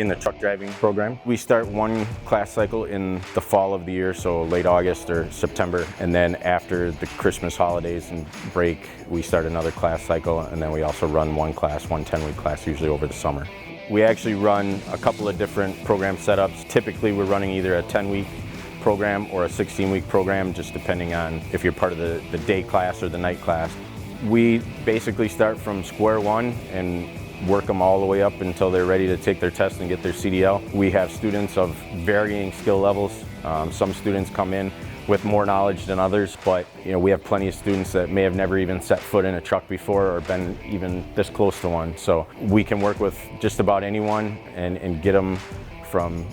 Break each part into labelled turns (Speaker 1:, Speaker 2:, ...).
Speaker 1: in the truck driving program. We start one class cycle in the fall of the year, so late August or September, and then after the Christmas holidays and break, we start another class cycle, and then we also run one 10-week class, usually over the summer. We actually run a couple of different program setups. Typically, we're running either a 10-week program or a 16-week program, just depending on if you're part of the day class or the night class. We basically start from square one and work them all the way up until they're ready to take their test and get their CDL. We have students of varying skill levels. Some students come in with more knowledge than others, but we have plenty of students that may have never even set foot in a truck before or been even this close to one. So we can work with just about anyone and get them from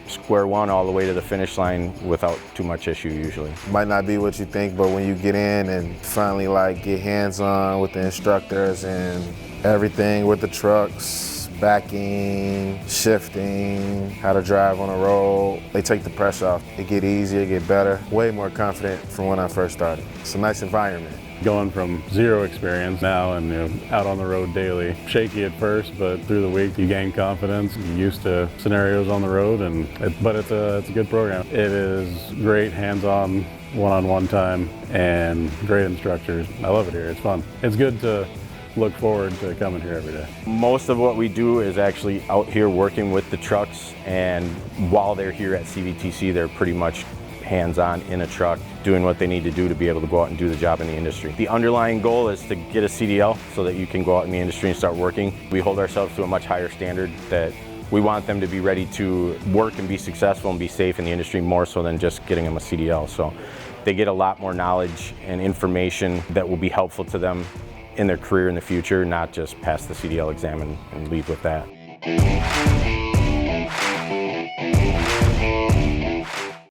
Speaker 1: square one all the way to the finish line without too much issue usually.
Speaker 2: Might not be what you think, but when you get in and finally get hands-on with the instructors and everything with the trucks, backing, shifting, how to drive on the road, they take the pressure off. It get easier, get better, way more confident from when I first started. It's a nice environment.
Speaker 3: Going from zero experience now and out on the road daily. Shaky at first, but through the week you gain confidence. You're used to scenarios on the road, but it's a good program. It is great hands-on, one-on-one time, and great instructors. I love it here. It's fun. It's good to look forward to coming here every day.
Speaker 1: Most of what we do is actually out here working with the trucks, and while they're here at CVTC, they're pretty much hands-on in a truck, doing what they need to do to be able to go out and do the job in the industry. The underlying goal is to get a CDL so that you can go out in the industry and start working. We hold ourselves to a much higher standard that we want them to be ready to work and be successful and be safe in the industry more so than just getting them a CDL. So they get a lot more knowledge and information that will be helpful to them in their career in the future, not just pass the CDL exam and leave with that.